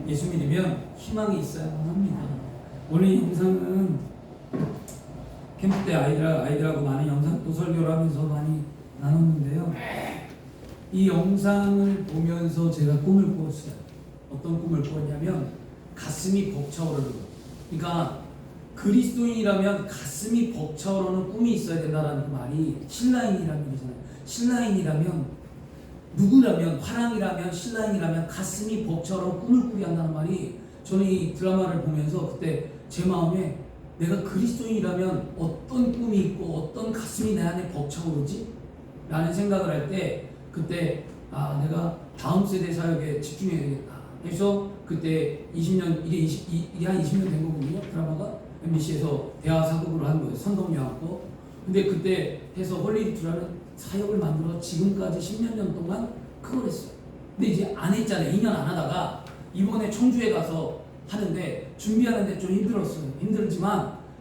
예수 믿으면 희망이 있어야만 합니다. 오늘 이 영상은 캠프 때 아이들하고 많은 영상 또 설교를 하면서 많이 나눴는데요. 이 영상을 보면서 제가 꿈을 꾸었어요. 어떤 꿈을 꾸었냐면 가슴이 벅차오르는 것. 그러니까 그리스도인이라면 가슴이 벅차오르는 꿈이 있어야 된다는 말이 신라인이라는 얘기잖아요. 신라인이라면 누구라면 화랑이라면 신라인이라면 가슴이 벅차오르는 꿈을 꾸게 한다는 말이, 저는 이 드라마를 보면서 그때 제 마음에 내가 그리스도인이라면 어떤 꿈이 있고 어떤 가슴이 내 안에 벅차오르지? 라는 생각을 할 때 그때 내가 다음 세대 사역에 집중해야 되겠다. 그래서 그때 20년 이게 한 20년 된 거거든요. 드라마가 MBC에서 대화 사극으로 한 거예요. 선덕여왕도. 근데 그때 해서 홀리리투라는 사역을 만들어 지금까지 10년 전 동안 그걸 했어요. 근데 이제 안 했잖아요. 2년 안 하다가 이번에 청주에 가서 하는데 준비하는데 좀 힘들었어요.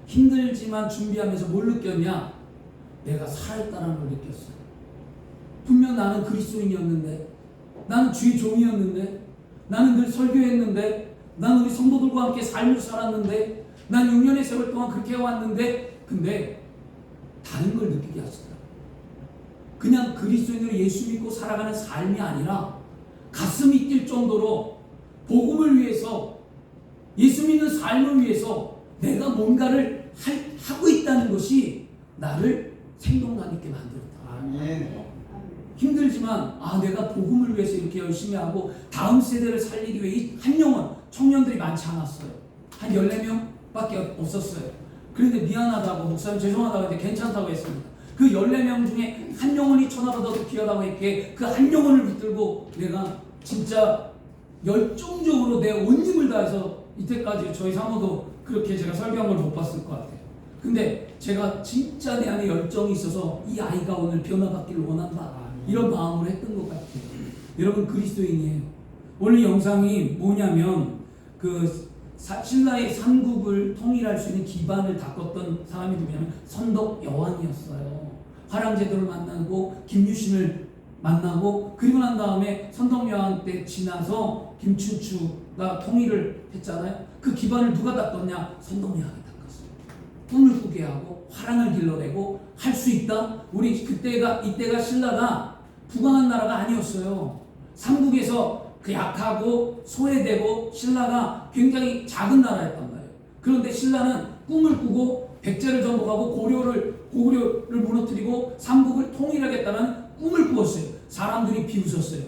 힘들지만 준비하면서 뭘 느꼈냐? 내가 살아있다는 걸 느꼈어요. 분명 나는 그리스도인이었는데, 나는 주의 종이었는데, 나는 늘 설교했는데, 나는 우리 성도들과 함께 삶을 살았는데, 난 6년의 세월 동안 그렇게 해왔는데, 근데 다른 걸 느끼게 하시더라고요. 그냥 그리스도인으로 예수 믿고 살아가는 삶이 아니라 가슴이 뛸 정도로 복음을 위해서, 예수 믿는 삶을 위해서 내가 뭔가를 하고 있다는 것이 나를 생동감 있게 만들었다. 아멘. 힘들지만 내가 복음을 위해서 이렇게 열심히 하고 다음 세대를 살리기 위해 한 영혼, 청년들이 많지 않았어요. 한 14명밖에 없었어요. 그런데 미안하다고, 목사님 죄송하다고 했는데 괜찮다고 했습니다. 그 14명 중에 한 영혼이 천하보다 더 귀하다고 했기에 그 한 영혼을 붙들고 내가 진짜 열정적으로 내 온 힘을 다해서, 이때까지 저희 사모도 그렇게 제가 설교한 걸 못 봤을 것 같아요. 근데 제가 진짜 내 안에 열정이 있어서 이 아이가 오늘 변화받기를 원한다, 이런 마음으로 했던 것 같아요. 여러분, 그리스도인이에요. 오늘 영상이 뭐냐면 신라의 삼국을 통일할 수 있는 기반을 닦았던 사람이 누구냐면 선덕 여왕이었어요. 화랑제도를 만나고 김유신을 만나고, 그리고 난 다음에 선덕 여왕 때 지나서 김춘추가 통일을 했잖아요. 그 기반을 누가 닦았냐? 선덕 여왕이 닦았어요. 꿈을 꾸게 하고 화랑을 길러내고 할 수 있다. 우리 이때가 신라가 부강한 나라가 아니었어요. 삼국에서 그 약하고 소외되고 신라가 굉장히 작은 나라였단 말이에요. 그런데 신라는 꿈을 꾸고 백제를 정복하고 고려를 무너뜨리고 삼국을 통일하겠다는 꿈을 꾸었어요. 사람들이 비웃었어요.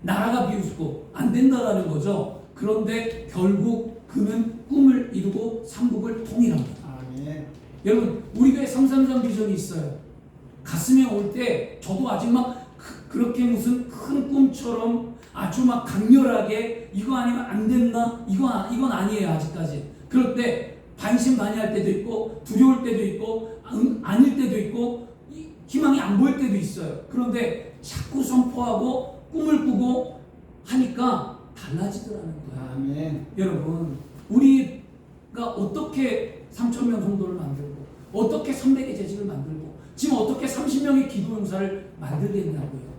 나라가 비웃고 안 된다라는 거죠. 그런데 결국 그는 꿈을 이루고 삼국을 통일합니다. 아멘. 여러분, 우리 교회 333 비전이 있어요. 가슴에 올 때 저도 아직 막 그렇게 무슨 큰 꿈처럼 아주 막 강렬하게 이거 아니면 안 된다, 이건 아니에요 아직까지. 그럴 때 반신반의할 때도 있고 두려울 때도 있고 아닐 때도 있고 희망이 안 보일 때도 있어요. 그런데 자꾸 선포하고 꿈을 꾸고 하니까 달라지더라는 거예요. 아멘. 여러분, 우리가 어떻게 3,000명 정도를 만들고 어떻게 300의 재직을 만들고 지금 어떻게 30명의 기도용사를 만들겠냐고요.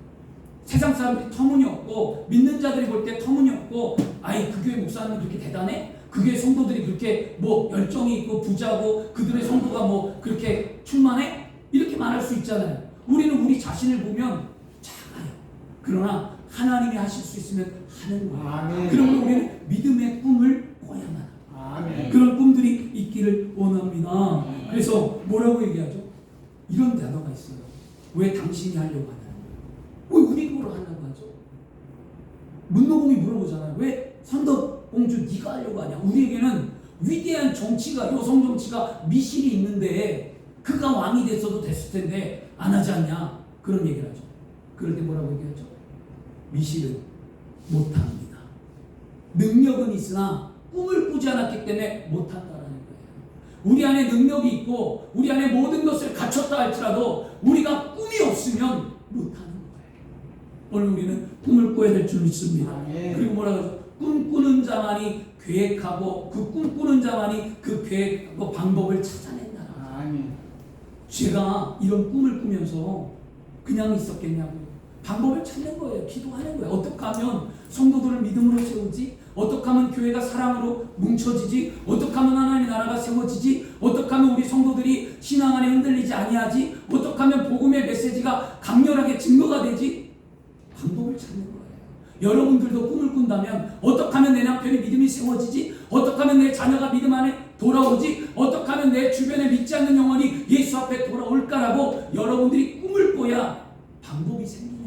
세상 사람들이 터무니없고 믿는 자들이 볼 때 터무니없고, 그 교회 목사님이 그렇게 대단해? 그 교회 성도들이 그렇게 열정이 있고 부자고 그들의 성도가 그렇게 충만해? 이렇게 말할 수 있잖아요. 우리는 우리 자신을 보면 작아요. 그러나 하나님이 하실 수 있으면 하는 거예요. 아멘. 그러면 우리는 믿음의 꿈을 꿔야만 아멘. 그런 꿈들이 있기를 원합니다. 그래서 뭐라고 얘기하죠? 이런 단어가 있어요. 왜 당신이 하려고 하냐? 왜 우리 거로 하려고 하죠? 문노공이 물어보잖아요. 왜 선덕공주 네가 하려고 하냐? 우리에게는 위대한 정치가, 여성 정치가 미실이 있는데 그가 왕이 됐어도 됐을 텐데 안 하지 않냐? 그런 얘기를 하죠. 그럴 때 뭐라고 얘기하죠? 미실은 못합니다. 능력은 있으나 꿈을 꾸지 않았기 때문에 못한다라는 거예요. 우리 안에 능력이 있고 우리 안에 모든 것을 갖췄다 할지라도 우리가 꿈이 없으면 못하는 거예요. 오늘 우리는 꿈을 꿔야 될 줄 믿습니다. 그리고 뭐라고 하죠? 꿈꾸는 자만이 계획하고 그 꿈꾸는 자만이 그 계획하고 방법을 찾아낸다. 제가 이런 꿈을 꾸면서 그냥 있었겠냐고요. 방법을 찾는 거예요. 기도하는 거예요. 어떻게 하면 성도들을 믿음으로 세우지? 어떻게 하면 교회가 사랑으로 뭉쳐지지? 어떻게 하면 하나님의 나라가 세워지지? 어떻게 하면 우리 성도들이 신앙 안에 흔들리지 아니하지? 어떻게 하면 복음의 메시지가 강렬하게 증거가 되지? 방법을 찾는 거예요. 여러분들도 꿈을 꾼다면 어떻게 하면 내 남편이 믿음이 세워지지? 어떻게 하면 내 자녀가 믿음 안에 돌아오지? 어떻게 하면 내 주변에 믿지 않는 영혼이 예수 앞에 돌아올까라고 여러분들이 꿈을 꿔야 방법이 생깁니다.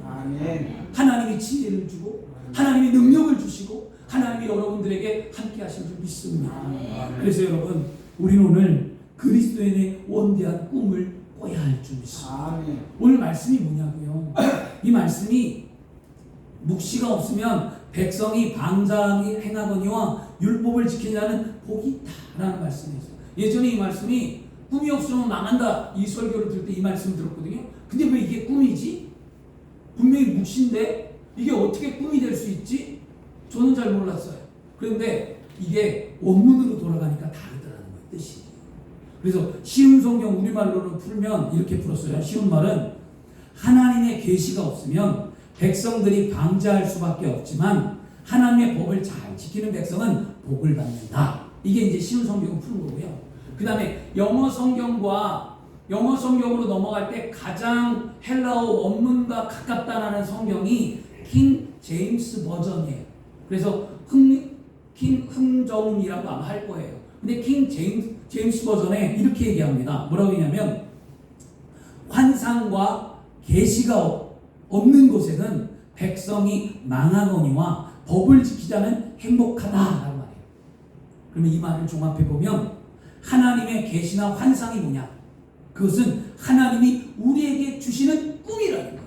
하나님이 지혜를 주고 하나님이 능력을 주시고 하나님이 여러분들에게 함께 하실 줄 믿습니다. 그래서 여러분, 우리는 오늘 그리스도인의 원대한 꿈을 꿔야 할 줄 믿습니다. 오늘 말씀이 뭐냐고요? 이 말씀이 묵시가 없으면 백성이 방자하게 행하거니와 율법을 지키자는 복이 있다라는 말씀이었어요. 예전에 이 말씀이 꿈이 없으면 망한다, 이 설교를 들을 때 이 말씀을 들었거든요. 근데 왜 이게 꿈이지? 분명히 묵시인데 이게 어떻게 꿈이 될 수 있지? 저는 잘 몰랐어요. 그런데 이게 원문으로 돌아가니까 다르더라는 거예요, 뜻이. 그래서 쉬운 성경 우리말로는 풀면 이렇게 풀었어요. 쉬운 말은 하나님의 계시가 없으면 백성들이 방자할 수밖에 없지만 하나님의 법을 잘 지키는 백성은 복을 받는다. 이게 이제 쉬운 성경을 푸는 거고요. 그 다음에 영어 성경으로 넘어갈 때 가장 헬라어 원문과 가깝다라는 성경이 킹 제임스 버전이에요. 그래서 흥정이라고 아마 할 거예요. 근데 킹 제임스 버전에 이렇게 얘기합니다. 뭐라고 하냐면 환상과 계시가 없는 곳에는 백성이 망하거니와 법을 지키자면 행복하다라는 말이에요. 그러면 이 말을 종합해 보면 하나님의 계시나 환상이 뭐냐? 그것은 하나님이 우리에게 주시는 꿈이라는 거예요.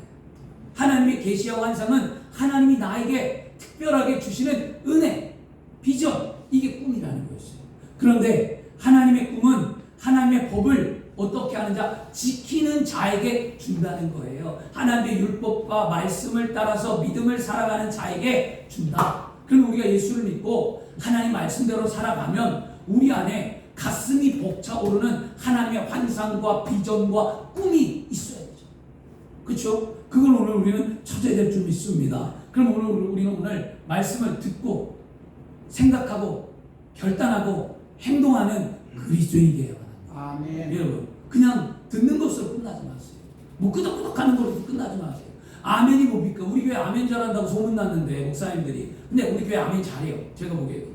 하나님의 계시와 환상은 하나님이 나에게 특별하게 주시는 은혜, 비전, 이게 꿈이라는 거였어요. 그런데 하나님의 꿈은 하나님의 법을 어떻게 하는 자, 지키는 자에게 준다는 거예요. 하나님의 율법과 말씀을 따라서 믿음을 살아가는 자에게 준다. 그럼 우리가 예수를 믿고 하나님 말씀대로 살아가면 우리 안에 가슴이 벅차오르는 하나님의 환상과 비전과 꿈이 있어야 되죠. 그렇죠? 그걸 오늘 우리는 찾아야 될 줄 믿습니다. 그럼 우리는 오늘 말씀을 듣고 생각하고 결단하고 행동하는 그리스도인이 되어야 합니다. 아멘. 여러분, 그냥 듣는 것으로 끝나지 마세요. 뭐 끄덕끄덕하는 걸로 끝나지 마세요. 아멘이 뭡니까? 우리 교회 아멘 잘한다고 소문났는데 목사님들이. 근데 우리 교회 아멘 잘해요. 제가 보기에도.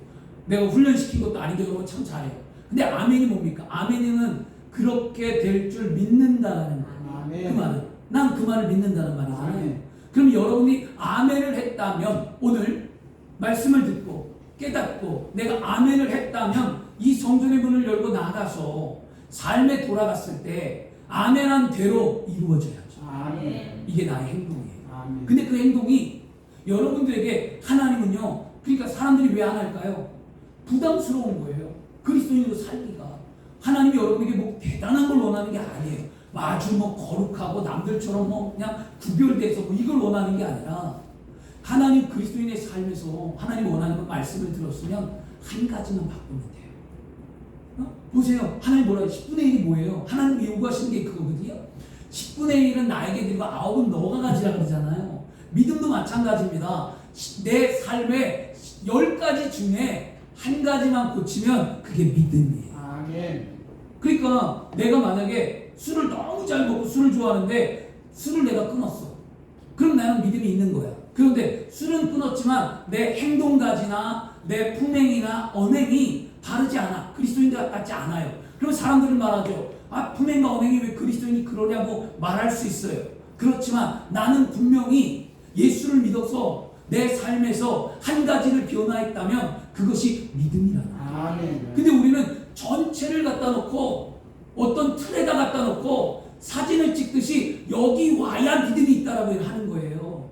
내가 훈련시킨 것도 아닌데 여러분 참 잘해요. 근데 아멘이 뭡니까? 아멘은 그렇게 될 줄 믿는다는 그 말은 난 그 말을 믿는다는 말이잖아요. 아멘. 그럼 여러분이 아멘을 했다면 오늘 말씀을 듣고 깨닫고 내가 아멘을 했다면 이 성전의 문을 열고 나가서 삶에 돌아갔을 때 아멘한 대로 이루어져야죠. 아멘. 이게 나의 행동이에요. 아멘. 근데 그 행동이 여러분들에게 하나님은요, 그러니까 사람들이 왜 안 할까요? 부담스러운 거예요. 그리스도인으로 살기가. 하나님이 여러분에게 뭐 대단한 걸 원하는 게 아니에요. 아주 뭐 거룩하고 남들처럼 뭐 그냥 구별돼서 뭐 이걸 원하는 게 아니라 하나님 그리스도인의 삶에서 하나님 원하는 그 말씀을 들었으면 한 가지만 바꾸면 돼요. 보세요. 하나님 뭐라고 10분의 1이 뭐예요? 하나님이 요구하시는 게 그거거든요. 10분의 1은 나에게 드리고 9은 너가 가지라 그러잖아요. 믿음도 마찬가지입니다. 내 삶의 10가지 중에 한 가지만 고치면 그게 믿음이에요. 아멘. 그러니까 내가 만약에 술을 너무 잘 먹고 술을 좋아하는데 술을 내가 끊었어. 그럼 나는 믿음이 있는 거야. 그런데 술은 끊었지만 내 행동가지나 내 품행이나 언행이 바르지 않아. 그리스도인 같지 않아요. 그럼 사람들은 말하죠. 아, 품행과 언행이 왜 그리스도인이 그러냐고 말할 수 있어요. 그렇지만 나는 분명히 예수를 믿어서 내 삶에서 한 가지를 변화했다면 그것이 믿음이라는 거예요. 근데 우리는 전체를 갖다 놓고 어떤 틀에다 갖다 놓고 사진을 찍듯이 여기 와야 믿음이 있다라고 하는 거예요.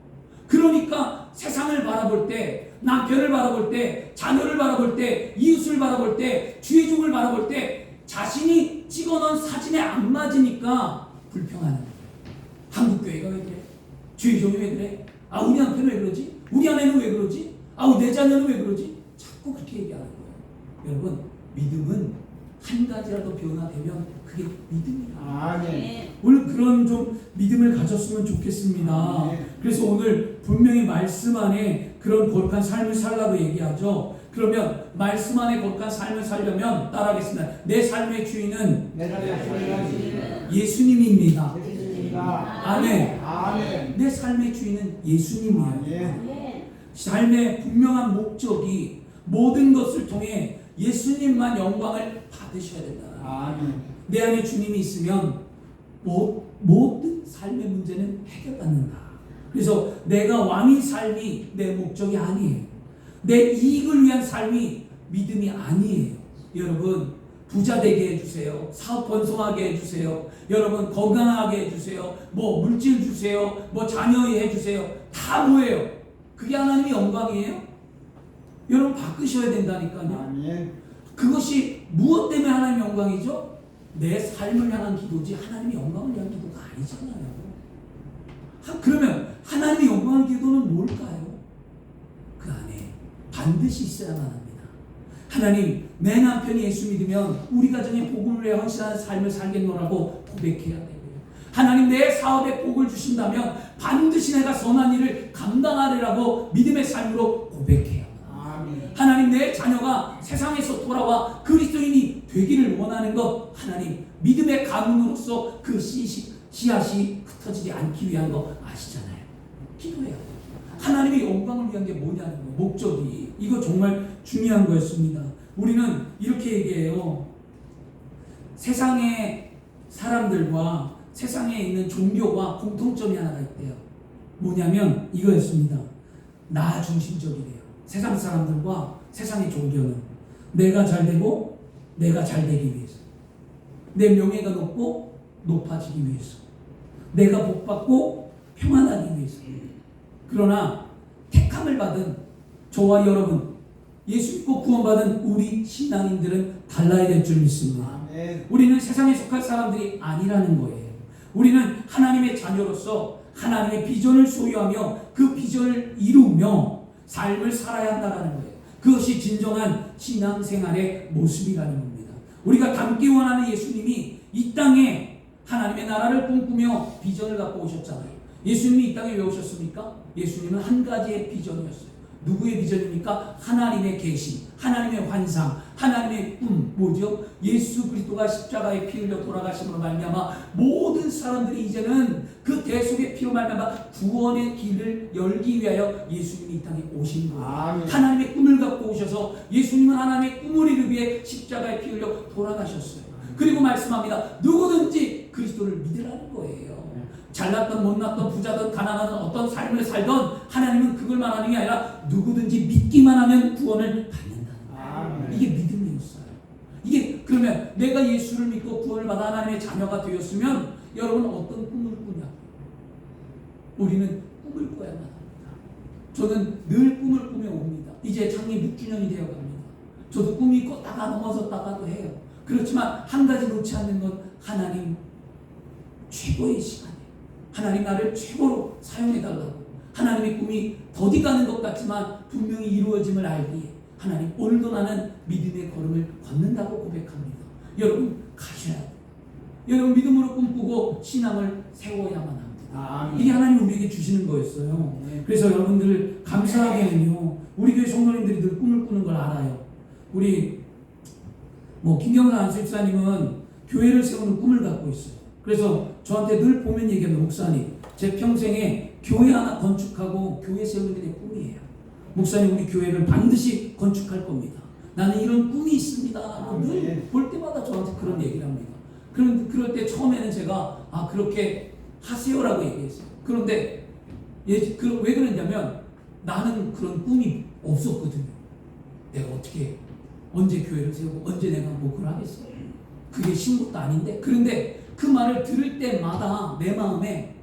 그러니까 세상을 바라볼 때, 남편을 바라볼 때, 자녀를 바라볼 때, 이웃을 바라볼 때, 주의 종을 바라볼 때 자신이 찍어놓은 사진에 안 맞으니까 불평하는 거예요. 한국교회가 왜 그래? 주의 종이 왜 그래? 아, 우리 남편은 왜 그러지? 우리 아내는 왜 그러지? 아, 내 자녀는 왜 그러지? 자꾸 그렇게 얘기하는 거예요. 여러분, 믿음은 한 가지라도 변화되면 그게 믿음이야. 아멘. 오늘 그런 좀 믿음을 가졌으면 좋겠습니다. 그래서 오늘 분명히 말씀 안에 그런 거룩한 삶을 살라고 얘기하죠. 그러면 말씀 안에 거룩한 삶을 살려면 따라하겠습니다. 내 삶의 주인은 예수님입니다. 아멘. 아멘. 내 삶의 주인은 예수님이에요. 아멘. 삶의 분명한 목적이 모든 것을 통해 예수님만 영광을 받으셔야 된다. 아멘. 내 안에 주님이 있으면 모든 삶의 문제는 해결받는다. 그래서 내가 왕의 삶이 내 목적이 아니에요. 내 이익을 위한 삶이 믿음이 아니에요. 여러분, 부자 되게 해주세요. 사업 번성하게 해주세요. 여러분, 건강하게 해주세요. 뭐 물질 주세요. 뭐 자녀 해주세요. 다 뭐예요? 그게 하나님의 영광이에요? 여러분, 바꾸셔야 된다니까요. 아멘. 그것이 무엇 때문에 하나님의 영광이죠? 내 삶을 향한 기도지 하나님의 영광을 위한 기도가 아니잖아요. 그러면 하나님의 영광의 기도는 뭘까요? 그 안에 반드시 있어야만 합니다. 하나님, 내 남편이 예수 믿으면 우리 가정에 복음을 위해 헌신하는 삶을 살겠노라고 고백해야 되고요. 하나님, 내 사업에 복을 주신다면 반드시 내가 선한 일을 감당하리라고 믿음의 삶으로 고백해야 합니다. 하나님, 내 자녀가 세상에서 돌아와 그리스도인이 되기를 원하는 것, 하나님 믿음의 가문으로서 그 씨앗이 흩어지지 않기 위한 거 아시잖아요. 기도해야 돼요. 하나님의 영광을 위한 게 뭐냐는 거, 목적이. 이거 정말 중요한 거였습니다. 우리는 이렇게 얘기해요. 세상의 사람들과 세상에 있는 종교와 공통점이 하나가 있대요. 뭐냐면 이거였습니다. 나 중심적이래요. 세상 사람들과 세상의 종교는 내가 잘 되고 내가 잘 되기 위해서, 내 명예가 높아지기 위해서, 내가 복받고 평안하기 위해서. 그러나 택함을 받은 저와 여러분, 예수 믿고 구원받은 우리 신앙인들은 달라야 될 줄 믿습니다. 아멘. 우리는 세상에 속할 사람들이 아니라는 거예요. 우리는 하나님의 자녀로서 하나님의 비전을 소유하며 그 비전을 이루며 삶을 살아야 한다는 거예요. 그것이 진정한 신앙생활의 모습이라는 겁니다. 우리가 닮기 원하는 예수님이 이 땅에 하나님의 나라를 꿈꾸며 비전을 갖고 오셨잖아요. 예수님이 이 땅에 왜 오셨습니까? 예수님은 한 가지의 비전이었어요. 누구의 비전입니까? 하나님의 계시, 하나님의 환상, 하나님의 꿈. 뭐죠? 예수 그리스도가 십자가에 피 흘려 돌아가심으로 말미암아 모든 사람들이 이제는 그 대속의 피로 말미암아 구원의 길을 열기 위하여 예수님이 이 땅에 오신 거예요. 아멘. 하나님의 꿈을 갖고 오셔서 예수님은 하나님의 꿈을 이루기 위해 십자가에 피 흘려 돌아가셨어요. 그리고 말씀합니다. 누구든지 그리스도를 믿으라는 거예요. 잘났던 못났던 부자든 가난하든 어떤 삶을 살던 하나님은 그걸 말하는 게 아니라 누구든지 믿기만 하면 구원을 받는다. 이게 믿음이었어요. 이게 그러면 내가 예수를 믿고 구원을 받아 하나님의 자녀가 되었으면 여러분 어떤 꿈을 꾸냐? 우리는 꿈을 꿔야만 합니다. 저는 늘 꿈을 꾸며 옵니다. 이제 창립 6주년이 되어 갑니다. 저도 꿈이 꿨다가 넘어졌다가도 해요. 그렇지만 한 가지 놓지 않는 건 하나님 최고의 시간. 하나님 나를 최고로 사용해달라고. 하나님의 꿈이 더디 가는 것 같지만 분명히 이루어짐을 알기에 하나님, 오늘도 나는 믿음의 걸음을 걷는다고 고백합니다. 여러분 가셔야 돼요. 여러분 믿음으로 꿈꾸고 신앙을 세워야만 합니다. 이게 하나님 우리에게 주시는 거였어요. 그래서 여러분들 감사하게는요, 우리 교회 성도님들이 늘 꿈을 꾸는 걸 알아요. 우리 김경선 안수집사님은 교회를 세우는 꿈을 갖고 있어요. 그래서 저한테 늘 보면 얘기합니다. 목사님, 제 평생에 교회 하나 건축하고 교회 세우는 게 내 꿈이에요. 목사님, 우리 교회를 반드시 건축할 겁니다. 나는 이런 꿈이 있습니다. 늘 볼 때마다 저한테 그런 얘기를 합니다. 그럴 때 처음에는 제가 그렇게 하세요라고 얘기했어요. 그런데 왜 그랬냐면 나는 그런 꿈이 없었거든요. 내가 어떻게 언제 교회를 세우고 언제 내가 그걸 하겠어요. 그게 신것도 아닌데. 그런데 그 말을 들을 때마다 내 마음에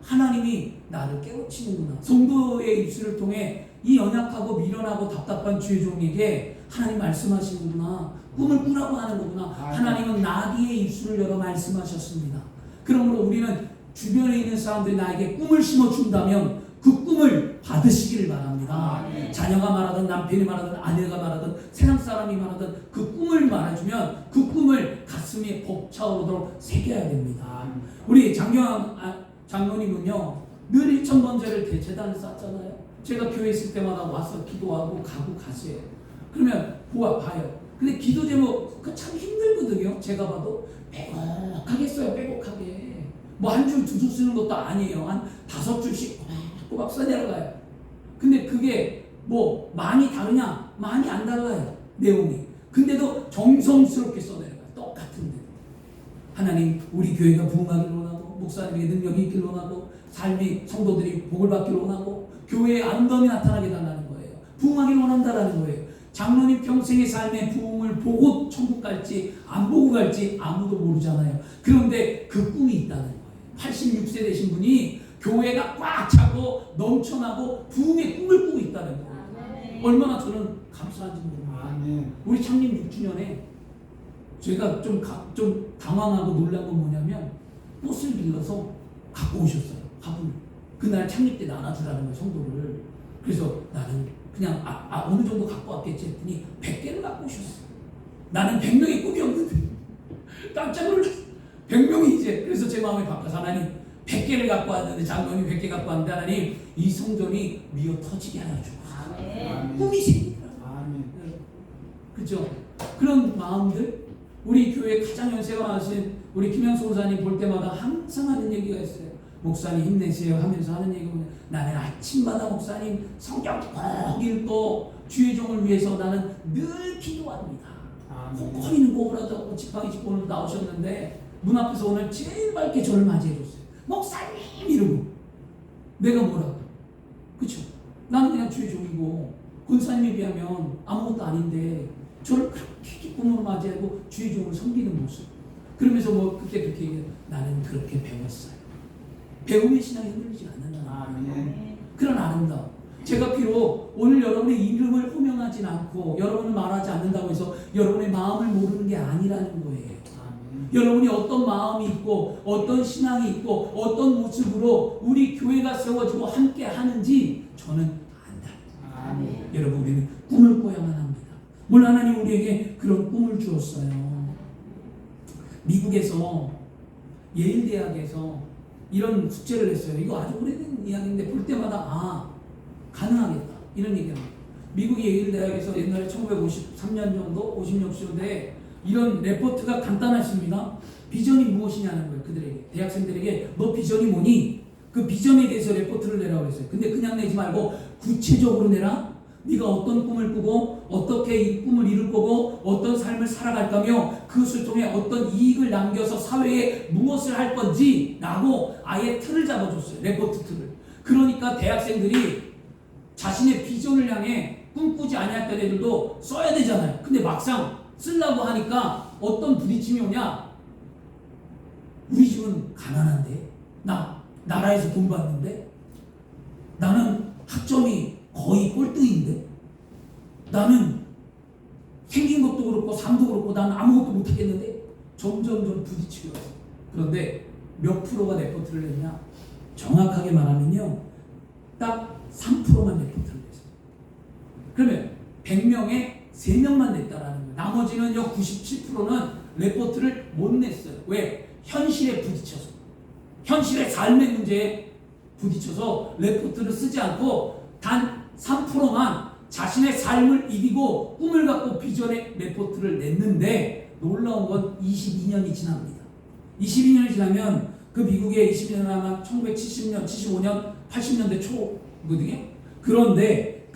하나님이 나를 깨우치는구나. 성도의 입술을 통해 이 연약하고 미련하고 답답한 주의 종에게 하나님 말씀하시는구나. 꿈을 꾸라고 하는 거구나. 하나님은 나귀의 입술을 열어 말씀하셨습니다. 그러므로 우리는 주변에 있는 사람들이 나에게 꿈을 심어준다면 그 꿈을 받으시기를 바랍니다. 아멘. 자녀가 말하든 남편이 말하든 아내가 말하든 세상 사람이 말하든 그 꿈을 말해주면 그 꿈을 가슴에 벅차오르도록 새겨야 됩니다. 우리 장로님은요 늘 1,000번제를 대제단을 쌓잖아요. 제가 교회 있을 때마다 와서 기도하고 가고 가세요. 그러면 봐요. 근데 기도 제목 참 힘들거든요. 제가 봐도 빼곡하게 써요. 빼곡하게. 뭐 한 줄 두 줄 쓰는 것도 아니에요. 한 5줄씩 꼬박 써 내려가요. 근데 그게 뭐 많이 다르냐? 많이 안 달라요. 내용이. 근데도 정성스럽게 써 내려가요. 똑같은데. 하나님 우리 교회가 부흥하기를 원하고 목사님에게 능력이 있기를 원하고 삶이 성도들이 복을 받기를 원하고 교회에 아름다움이 나타나게 달라는 거예요. 부흥하기를 원한다라는 거예요. 장로님 평생의 삶의 부흥을 보고 천국 갈지 안 보고 갈지 아무도 모르잖아요. 그런데 그 꿈이 있다는 거예요. 86세 되신 분이 교회가 꽉 차고 넘쳐나고 부흥의 꿈을 꾸고 있다는 거예요. 아멘. 얼마나 저는 감사한지 모릅니다. 아멘. 우리 창립 6주년에 제가 좀 당황하고 놀란 건 뭐냐면 버스를 빌려서 갖고 오셨어요. 화분을. 그날 창립 때 나눠주라는 거예요. 성도를. 그래서 나는 그냥 어느 정도 갖고 왔겠지 했더니 100개를 갖고 오셨어요. 나는 100명의 꿈이었는데 깜짝 놀랐어요. 100명이 이제 그래서 제 마음이 바뀌어서 하나님 100개를 갖고 왔는데 장로님 100개 갖고 왔는데 하나님 이 성전이 미어 터지게 하여 주옵소서. 아멘. 꿈이 생기더라고요. 아멘. 그렇죠? 그런 마음들 우리 교회 가장 연세가 많으신 우리 김영수 목사님 볼 때마다 항상 하는 얘기가 있어요. 목사님 힘내세요 하면서 하는 얘기가 뭐냐, 나는 아침마다 목사님 성경 꼭 읽고 주의 종을 위해서 나는 늘 기도합니다. 코코이는 고브라도 지팡이 짚고 오늘 나오셨는데 문 앞에서 오늘 제일 밝게 저를 맞이해줬어요. 목사님 이러고 내가 뭐라고? 그쵸? 나는 그냥 주의 종이고 권사님에 비하면 아무것도 아닌데 저를 그렇게 기쁨으로 맞이하고 주의 종을 섬기는 모습. 그러면서 뭐 그때 그렇게 얘기해요. 나는 그렇게 배웠어요. 배움의 신앙이 흔들리지 않는다는 거예요. 아멘. 그런 아름다움. 제가 비록 오늘 여러분의 이름을 호명하진 않고 여러분을 말하지 않는다고 해서 여러분의 마음을 모르는 게 아니라는 거예요. 아멘. 여러분이 어떤 마음이 있고 어떤 신앙이 있고 어떤 모습으로 우리 교회가 세워지고 함께 하는지 저는 안다. 아멘. 여러분 우리는 꿈을 꿔야만 합니다. 물론 하나님 우리에게 그런 꿈을 주었어요. 미국에서 예일대학에서 이런 숙제를 했어요. 이거 아주 오래된 이야기인데 볼 때마다 가능하겠다 이런 얘기합니다. 미국 예일대학에서 옛날에 1953년 정도 50년대에 이런 레포트가 간단했습니다. 비전이 무엇이냐는 거예요. 그들에게 대학생들에게 너 비전이 뭐니? 그 비전에 대해서 레포트를 내라고 그랬어요. 근데 그냥 내지 말고 구체적으로 내라. 네가 어떤 꿈을 꾸고 어떻게 이 꿈을 이룰 거고 어떤 삶을 살아갈 거며 그것을 통해 어떤 이익을 남겨서 사회에 무엇을 할 건지 라고 아예 틀을 잡아줬어요. 레포트 틀을. 그러니까 대학생들이 자신의 비전을 향해 꿈꾸지 아니했던 애들도 써야 되잖아요. 근데 막상 쓰려고 하니까 어떤 부딪힘이 오냐? 우리 집은 가난한데 나라에서 돈 받는데 나는 학점이 거의 꼴등인데 나는 생긴 것도 그렇고 삶도 그렇고 나는 아무것도 못하겠는데 점점 부딪히게 왔어요. 그런데 몇 프로가 레포트를 냈냐? 정확하게 말하면요 딱 3%만 레포트를 냈어요. 그러면 100명에 3명만 냈다라는 거예요. 나머지는요 97%는 레포트를 못 냈어요. 왜? 현실에 부딪혀서 현실의 삶의 문제에 부딪혀서 레포트를 쓰지 않고 단 3%만 자신의 삶을 이기고 꿈을 갖고 비전의 레포트를 냈는데 놀라운 건 22년이 지납니다. 22년이 지나면 그 미국의 22년은 아마 1970년, 75년, 80년대 초거든요. 그런데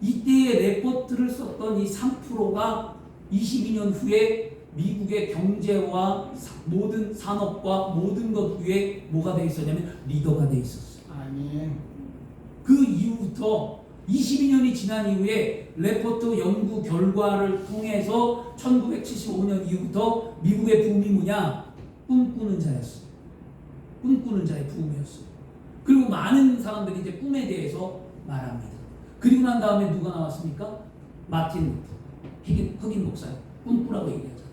이때의 레포트를 썼던 이 3%가 22년 후에 미국의 경제와 모든 산업과 모든 것 위에 뭐가 돼 있었냐면 리더가 돼 있었어요. 아멘. 그 이후부터 22년이 지난 이후에 레포트 연구 결과를 통해서 1975년 이후부터 미국의 붐이 뭐냐? 꿈꾸는 자였어요. 꿈꾸는 자의 붐이었어요. 그리고 많은 사람들이 이제 꿈에 대해서 말합니다. 그리고 난 다음에 누가 나왔습니까? 마틴 흑인 목사 꿈꾸라고 얘기하잖아요.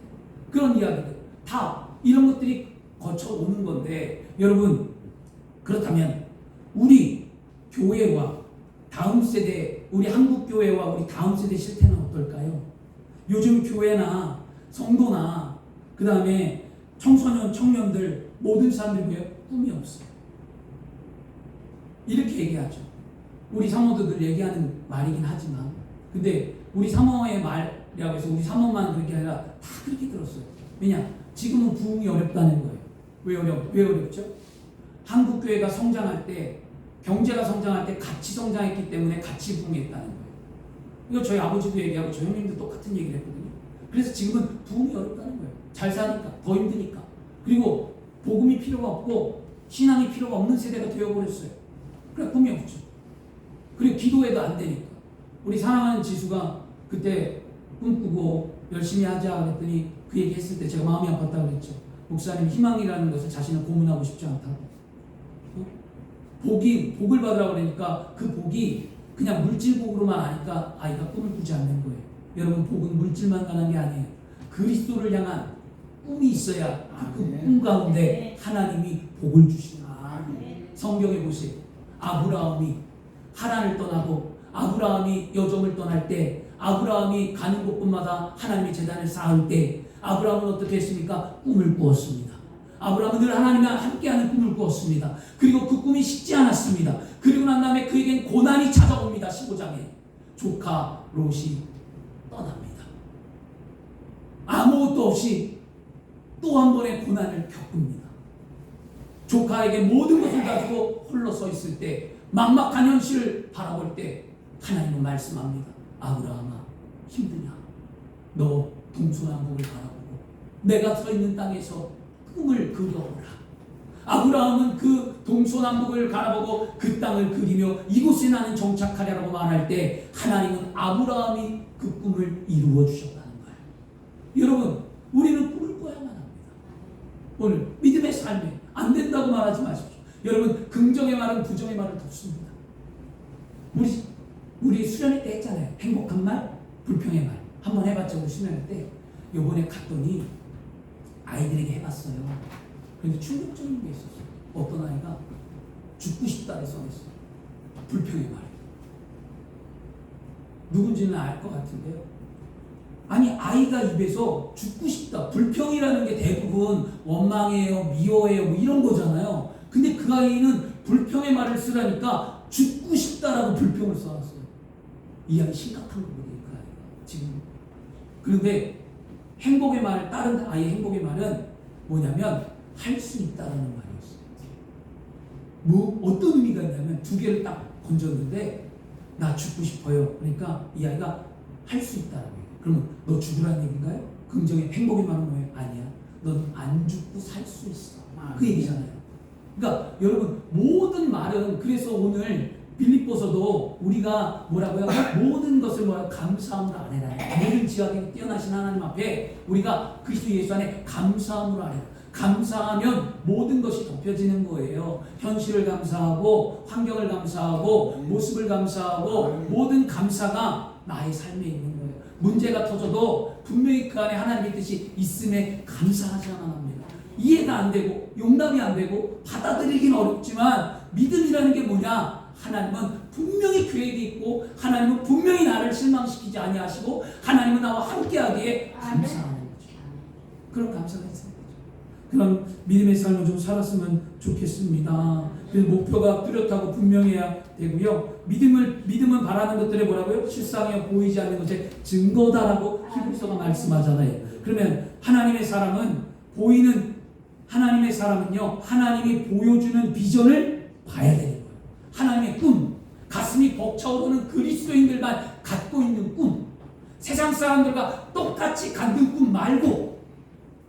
그런 이야기들 다 이런 것들이 거쳐오는 건데 여러분 그렇다면 우리 교회와 다음 세대, 우리 한국 교회와 우리 다음 세대 실태는 어떨까요? 요즘 교회나 성도나 그 다음에 청소년, 청년들 모든 사람들이 왜 꿈이 없어요? 이렇게 얘기하죠. 우리 사모들 얘기하는 말이긴 하지만, 근데 우리 사모의 말이라고 해서 우리 사모만 그렇게 아니라 다 그렇게 들었어요. 왜냐? 지금은 부흥이 어렵다는 거예요. 왜 어렵죠? 한국 교회가 성장할 때, 경제가 성장할 때 같이 성장했기 때문에 같이 부흥했다는 거예요. 이거 저희 아버지도 얘기하고 저희 형님도 똑같은 얘기를 했거든요. 그래서 지금은 부흥이 어렵다는 거예요. 잘 사니까, 더 힘드니까. 그리고 복음이 필요가 없고 신앙이 필요가 없는 세대가 되어버렸어요. 그래 꿈이 없죠. 그리고 기도해도 안 되니까. 우리 사랑하는 지수가 그때 꿈꾸고 열심히 하자 그랬더니 그 얘기 했을 때 제가 마음이 아팠다고 그랬죠. 목사님 희망이라는 것을 자신을 고문하고 싶지 않다고. 복을 받으라고 그러니까 그 복이 그냥 물질복으로만 아니까 아이가 꿈을 꾸지 않는 거예요. 여러분 복은 물질만 가는 게 아니에요. 그리스도를 향한 꿈이 있어야 그 꿈 가운데 하나님이 복을 주시는 거예요. 성경에 보세요. 아브라함이 하란을 떠나고 아브라함이 여종을 떠날 때 아브라함이 가는 곳곳마다 하나님의 제단을 쌓을 때 아브라함은 어떻게 했습니까? 꿈을 꾸었습니다. 아브라함은 늘 하나님과 함께하는 꿈을 꾸었습니다. 그리고 그 꿈이 쉽지 않았습니다. 그리고 난 다음에 그에겐 고난이 찾아옵니다. 15장에 조카 롯이 떠납니다. 아무것도 없이 또 한 번의 고난을 겪습니다. 조카에게 모든 것을 가지고 홀로 서 있을 때 막막한 현실을 바라볼 때 하나님은 말씀합니다. 아브라함아 힘드냐? 너 동서남북을 바라보고 내가 서 있는 땅에서 꿈을 그려오라. 아브라함은 그 동서남북을 바라보고 그 땅을 그리며 이곳에 나는 정착하리라고 말할 때 하나님은 아브라함이 그 꿈을 이루어 주셨다는 거예요. 여러분 우리는 꿈을 꿔야만 합니다. 오늘 믿음의 삶에 안 된다고 말하지 마십시오. 여러분 긍정의 말은 부정의 말을 덮습니다. 우리 수련회 때 했잖아요. 행복한 말, 불평의 말. 한번 해봤죠. 우리 수련회 때. 요번에 갔더니 아이들에게 해봤어요. 그런데 충격적인 게 있었어요. 어떤 아이가 죽고 싶다고 써있어요. 불평의 말. 누군지는 알 것 같은데요. 아니 아이가 입에서 죽고 싶다. 불평이라는 게 대부분 원망해요, 미워해요 뭐 이런 거잖아요. 근데 그 아이는 불평의 말을 쓰라니까 죽고 싶다라고 불평을 써놨어요. 이 아이 심각한 거거든요. 그 아이가 지금. 그런데 행복의 말, 다른 아이의 행복의 말은 뭐냐면 할 수 있다라는 말이었어요. 뭐 어떤 의미가 있냐면 두 개를 딱 건졌는데 나 죽고 싶어요. 그러니까 이 아이가 할 수 있다라고 해요. 그러면 너 죽으라는 얘기인가요? 긍정의 행복의 말은 뭐예요? 아니야. 넌 안 죽고 살 수 있어. 그 얘기잖아요. 그러니까 여러분 모든 말은 그래서 오늘 빌립보서도 우리가 뭐라고요? 모든 것을 감사함으로 아뢰라. 모든 지각에 뛰어나신 하나님 앞에 우리가 그리스도 예수 안에 감사함으로 아뢰라. 감사하면 모든 것이 덮여지는 거예요. 현실을 감사하고 환경을 감사하고 모습을 감사하고 모든 감사가 나의 삶에 있는 거예요. 문제가 터져도 분명히 그 안에 하나님의 뜻이 있음에 감사하셔야만 합니다. 이해가 안 되고 용납이 안 되고 받아들이긴 어렵지만 믿음이라는 게 뭐냐? 하나님은 분명히 계획이 있고 하나님은 분명히 나를 실망시키지 아니하시고 하나님은 나와 함께하기에 감사하는 거죠. 그런 감사가 있습니다. 그런 믿음의 삶을 좀 살았으면 좋겠습니다. 그래서 목표가 뚜렷하고 분명해야 되고요. 믿음은 바라는 것들의 뭐라고요? 실상에 보이지 않는 것의 증거다라고 히브리서가 말씀하잖아요. 그러면 하나님의 사람은요, 하나님이 보여주는 비전을 봐야 되는 거예요. 하나님의 꿈, 가슴이 벅차오르는 그리스도인들만 갖고 있는 꿈, 세상 사람들과 똑같이 갖는 꿈 말고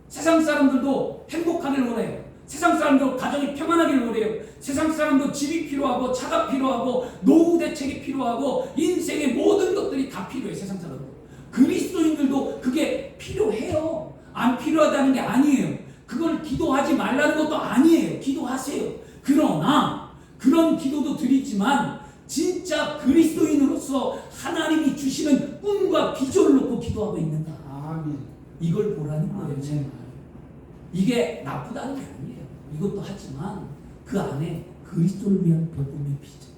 세상 사람들도 행복하길 원해요. 세상 사람도 가정이 평안하길 원해요. 세상 사람도 집이 필요하고 차가 필요하고 노후 대책이 필요하고 인생의 모든 것들이 다 필요해요. 세상 사람도. 그리스도인들도 그게 필요해요. 안 필요하다는 게 아니에요. 그걸 기도하지 말라는 것도 아니에요. 기도하세요. 그러나 그런 기도도 드리지만 진짜 그리스도인으로서 하나님이 주시는 꿈과 비전을 놓고 기도하고 있는가. 아멘. 이걸 보라는 거예요. 제 말. 이게 나쁘다는 게 아니에요. 이것도 하지만 그 안에 그리스도를 위한 복음의 비전,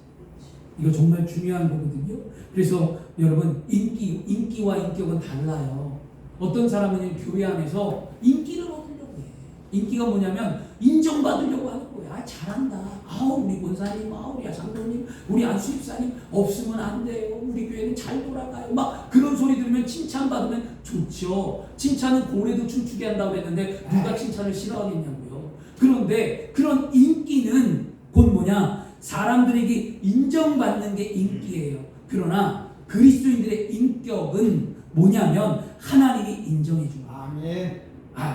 이거 정말 중요한 거거든요. 그래서 여러분 인기와 인격은 달라요. 어떤 사람은 교회 안에서 인기를 얻으려고 해. 인기가 뭐냐면 인정받으려고 하는 거야. 아, 잘한다. 우리 권사님, 우리 장로님, 우리 안수집사님 없으면 안 돼요. 우리 교회는 잘 돌아가요. 막 그런 소리 들으면 칭찬받으면 좋죠. 칭찬은 고래도 춤추게 한다고 했는데 누가 칭찬을 싫어하겠냐고요. 그런데 그런 인기는 곧 뭐냐? 사람들에게 인정받는 게 인기예요. 그러나 그리스도인들의 인격은 뭐냐면 하나님이 인정해 줍니다. 아멘.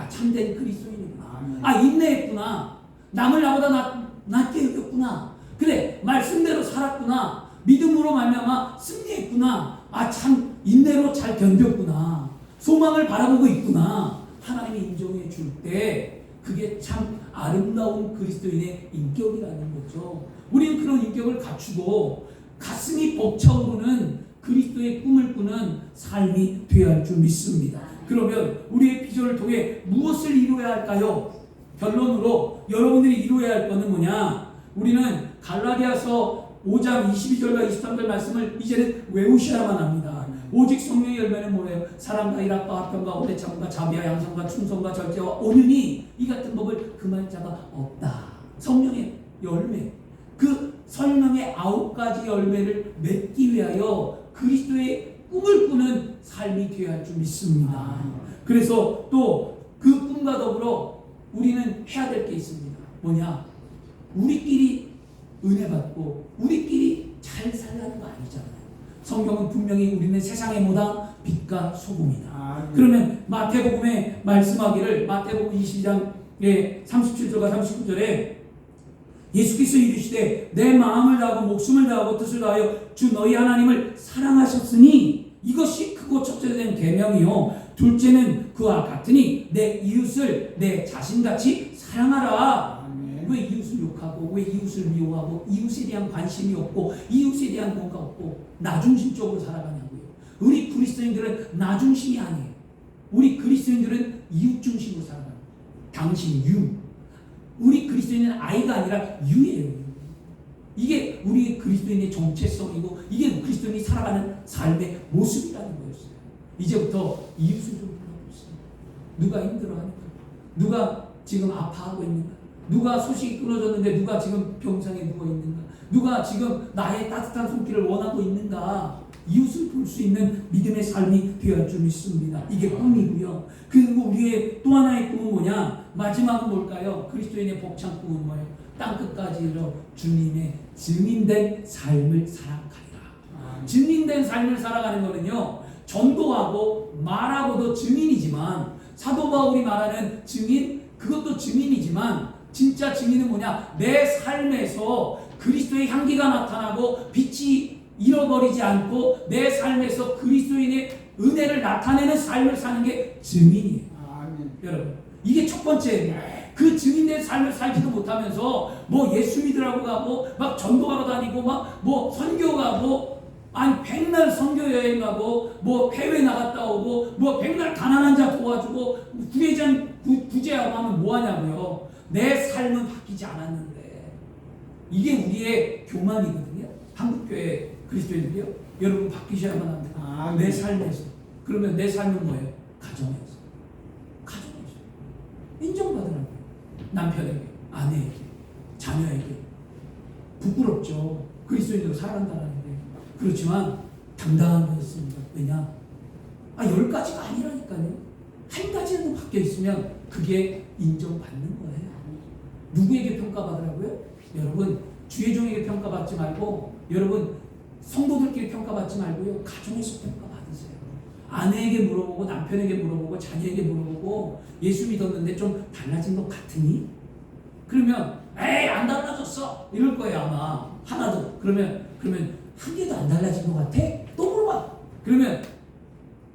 참된 그리스도인이구나. 아멘. 인내했구나. 남을 나보다 낫게 여겼구나. 그래, 말씀대로 살았구나. 믿음으로 말미암아 승리했구나. 참 인내로 잘 견뎠구나. 소망을 바라보고 있구나. 하나님이 인정해 줄 때 그게 참 아름다운 그리스도인의 인격이라는 거죠. 우리는 그런 인격을 갖추고 가슴이 벅차오르는 그리스도의 꿈을 꾸는 삶이 되어야 할 줄 믿습니다. 그러면 우리의 비전을 통해 무엇을 이루어야 할까요? 결론으로 여러분들이 이루어야 할 것은 뭐냐? 우리는 갈라디아서 5장 22절과 23절 말씀을 이제는 외우셔야만 합니다. 오직 성령의 열매는 뭐예요? 사랑과 일합과 화평과 오래 참음과 자비와 양성과 충성과 절제와 온유니 이 같은 법을 금할 자가 없다. 성령의 열매, 그 성령의 9가지 열매를 맺기 위하여 그리스도의 꿈을 꾸는 삶이 되어야 할 줄 믿습니다. 그래서 또 그 꿈과 더불어 우리는 해야 될 게 있습니다. 뭐냐? 우리끼리 은혜 받고 우리끼리 잘 살라는 거 아니잖아요. 성경은 분명히 우리는 세상의 모다 빛과 소금이다. 그러면 마태복음에 말씀하기를 마태복음 22장의 37절과 39절에 예수께서 이르시되 내 마음을 다하고 목숨을 다하고 뜻을 다하여 주 너희 하나님을 사랑하셨으니 이것이 크고 첫째된 계명이요 둘째는 그와 같으니 내 이웃을 내 자신같이 사랑하라. 아멘. 왜 이웃을 욕하고 왜 이웃을 미워하고 이웃에 대한 관심이 없고 이웃에 대한 뭔가 없고 나중심적으로 살아가냐고요. 우리 그리스도인들은 나중심이 아니에요. 우리 그리스도인들은 이웃 중심으로 살아가요. 당신 유. 우리 그리스도인은 아이가 아니라 유예요. 이게 우리 그리스도인의 정체성이고 이게 그리스도인이 살아가는 삶의 모습이라는 거였어요. 이제부터 이웃을 좀 불러보세요. 누가 힘들어하는가? 누가 지금 아파하고 있는가? 누가 소식이 끊어졌는데 누가 지금 병상에 누워있는가? 누가 지금 나의 따뜻한 손길을 원하고 있는가? 이웃을 볼 수 있는 믿음의 삶이 되어야 할 줄 믿습니다. 이게 꿈이고요. 그리고 우리의 또 하나의 꿈은 뭐냐? 마지막은 뭘까요? 그리스도인의 복창 꿈은 뭐예요? 땅끝까지 이르러 주님의 증인된 삶을 살아가리라. 증인된 삶을 살아가는 거는요, 전도하고 말하고도 증인이지만, 사도 바울이 말하는 증인, 그것도 증인이지만, 진짜 증인은 뭐냐? 내 삶에서 그리스도의 향기가 나타나고 빛이 잃어버리지 않고 내 삶에서 그리스도인의 은혜를 나타내는 삶을 사는 게 증인이에요. 아멘. 여러분, 이게 첫 번째예요. 그 증인된 삶을 살지도 못하면서 뭐 예수 믿으라고 가고 막 전도하러 다니고 막 뭐 선교 가고 아니 백날 선교 여행 가고 뭐 해외 나갔다 오고 뭐 백날 가난한 자 도와주고 구제하고 하면 뭐 하냐고요. 내 삶은 바뀌지 않았는데 이게 우리의 교만이거든요. 한국교회 그리스도인들이요. 여러분 바뀌셔야만 합니다. 내 삶에서. 그러면 내 삶은 뭐예요? 가정에서. 인정받으라고요. 남편에게, 아내에게, 자녀에게. 부끄럽죠. 그리스도인으로 살아간다는데. 그렇지만 당당한 거 있습니다. 왜냐? 10가지가 아니라니까요. 한 가지라도 바뀌어 있으면 그게 인정받는 거예요. 누구에게 평가받으라고요? 여러분, 주의 종에게 평가받지 말고, 여러분, 성도들끼리 평가받지 말고요. 가정에서 평가받으세요. 아내에게 물어보고, 남편에게 물어보고, 자녀에게 물어보고, 예수 믿었는데 좀 달라진 것 같으니? 그러면, 에이, 안 달라졌어! 이럴 거예요, 아마. 하나도. 그러면 한 개도 안 달라진 것 같아? 또 물어봐. 그러면,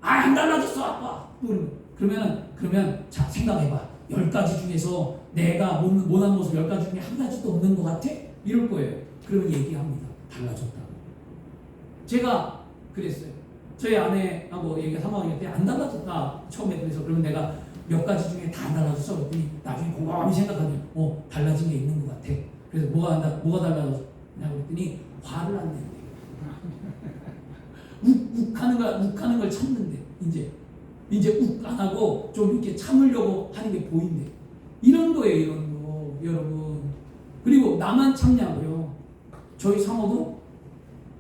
안 달라졌어, 아빠. 그러면, 자, 생각해봐. 10가지 중에서 내가 못한 모습 10가지 중에 한 가지도 없는 것 같아? 이럴 거예요. 그러면 얘기합니다. 달라졌다고. 제가 그랬어요. 저희 아내하고 상황할 때 안 달라졌다. 처음에 그래서 그러면 내가 몇 가지 중에 다 안 달라졌어. 그랬더니 나중에 곰곰이 생각하면 달라진 게 있는 것 같아. 그래서 뭐가 달라졌냐고 그랬더니 화를 안 낸대. 욱하는 걸 참는데 이제 욱 안 하고 좀 이렇게 참으려고 하는 게 보인대. 이런 거예요, 이런 거, 여러분. 그리고 나만 참냐고요. 저희 사모도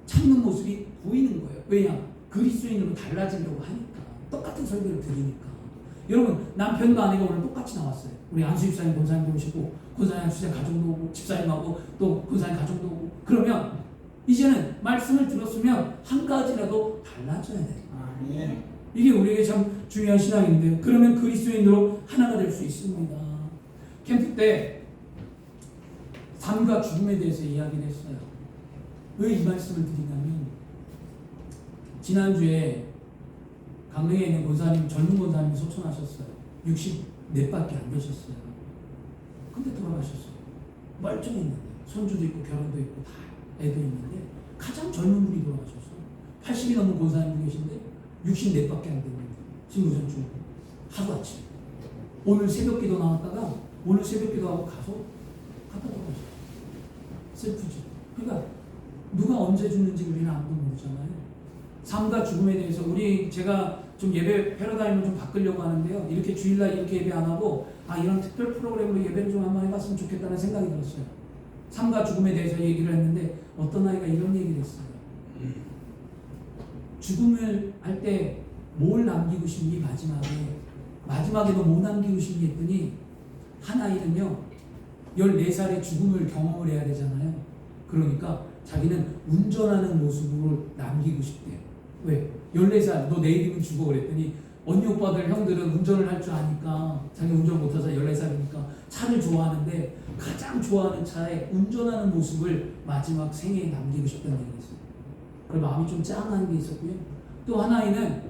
참는 모습이 보이는 거예요. 왜냐? 그리스도인으로 달라지려고 하니까. 똑같은 설교를 들으니까. 여러분, 남편과 아내가 오늘 똑같이 나왔어요. 우리 안수 집사님, 권사님도 오시고, 권사님 주제 가정도 오고, 집사님하고 또 권사님 가정도 오고. 그러면 이제는 말씀을 들었으면 한 가지라도 달라져야 돼요. 아멘. 이게 우리에게 참 중요한 신앙인데, 그러면 그리스도인으로 하나가 될 수 있습니다. 캠프 때 삶과 죽음에 대해서 이야기를 했어요. 왜 이 말씀을 드리냐면, 지난주에 강릉에 있는 권사님, 젊은 권사님이 소천하셨어요. 64밖에 안 되셨어요. 근데 돌아가셨어요. 멀쩡했는데, 손주도 있고 결혼도 있고 다 애도 있는데 가장 젊은 분이 돌아가셨어요. 80이 넘은 권사님도 계신데 64밖에 안 되는 신부전주 하루아침. 오늘 새벽기도 나왔다가 오늘 새벽기도하고 가서 갔다 돌아가셨어요. 슬프죠. 그러니까 누가 언제 죽는지 우리는 아무도 모르잖아요. 삶과 죽음에 대해서 제가 좀 예배 패러다임을 좀 바꾸려고 하는데요. 이렇게 주일날 이렇게 예배 안 하고 이런 특별 프로그램으로 예배를 좀 한번 해봤으면 좋겠다는 생각이 들었어요. 삶과 죽음에 대해서 얘기를 했는데 어떤 아이가 이런 얘기를 했어요. 죽음을 할 때 뭘 남기고 싶니? 마지막에 너 뭐 남기고 싶니? 했더니 한 아이는요 14살에 죽음을 경험을 해야 되잖아요. 그러니까 자기는 운전하는 모습으로 남기고 싶대요. 왜? 14살 너 내일이면 죽어 그랬더니 언니 오빠들 형들은 운전을 할 줄 아니까 자기 운전 못해서 14살이니까 차를 좋아하는데 가장 좋아하는 차에 운전하는 모습을 마지막 생애에 남기고 싶다는 얘기였어요. 그 마음이 좀 짠한 게 있었고요. 또 한 아이는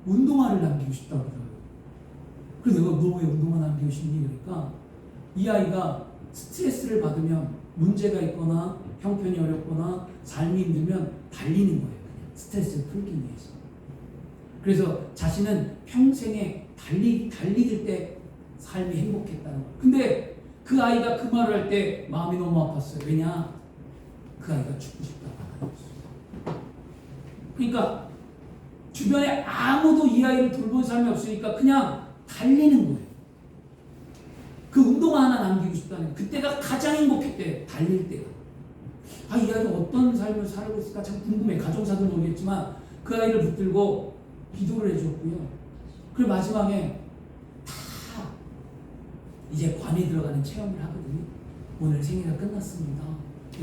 운동화를 남기고 싶다고 그러더라고요. 그래서 내가 너 왜 운동화 남기고 싶니? 그러니까 이 아이가 스트레스를 받으면 문제가 있거나 형편이 어렵거나 삶이 힘들면 달리는 거예요. 그냥 스트레스를 풀기 위해서. 그래서 자신은 평생에 달리길 때 삶이 행복했다는 거예요. 근데 그 아이가 그 말을 할 때 마음이 너무 아팠어요. 왜냐? 그 아이가 죽고 싶다고 말했어요. 그러니까 주변에 아무도 이 아이를 돌본 사람이 없으니까 그냥 달리는 거예요. 그 운동화 하나 남기고 싶다는, 그때가 가장 행복했대. 달릴 때가. 이 아이가 어떤 삶을 살고 있을까 참 궁금해. 가정사도 모르겠지만 그 아이를 붙들고 기도를 해줬고요. 그리고 마지막에 다 이제 관에 들어가는 체험을 하거든요. 오늘 생애가 끝났습니다.